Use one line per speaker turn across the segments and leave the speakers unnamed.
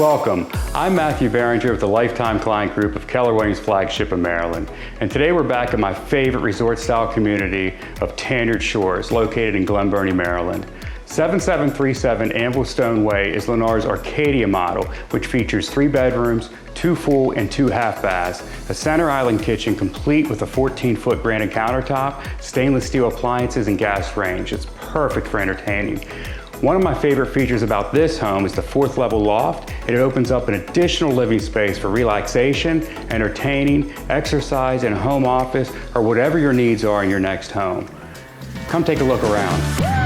Welcome. I'm Matthew Behringer of the Lifetime Client Group of Keller Williams Flagship of Maryland. And today we're back at my favorite resort-style community of Tanyard Shores, located in Glen Burnie, Maryland. 7737 Anvil Stone Way is Lennar's Arcadia model, which features 3 bedrooms, 2 full and 2 half baths, a center island kitchen complete with a 14-foot granite countertop, stainless steel appliances, and gas range. It's perfect for entertaining. One of my favorite features about this home is the 4th level loft, and it opens up an additional living space for relaxation, entertaining, exercise, and a home office, or whatever your needs are in your next home. Come take a look around.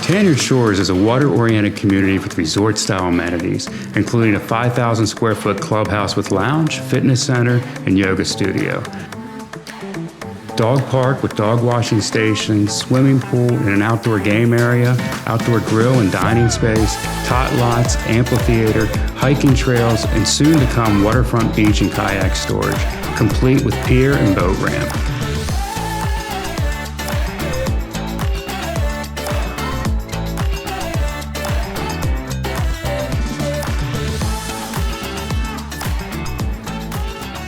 Tanyard Shores is a water-oriented community with resort-style amenities, including a 5,000 square foot clubhouse with lounge, fitness center, and yoga studio. Dog park with dog washing stations, swimming pool and an outdoor game area, outdoor grill and dining space, tot lots, amphitheater, hiking trails, and soon to come waterfront beach and kayak storage, complete with pier and boat ramp.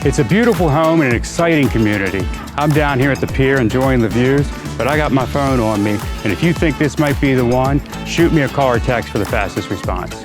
It's a beautiful home and an exciting community. I'm down here at the pier enjoying the views, but I got my phone on me, and if you think this might be the one, shoot me a call or text for the fastest response.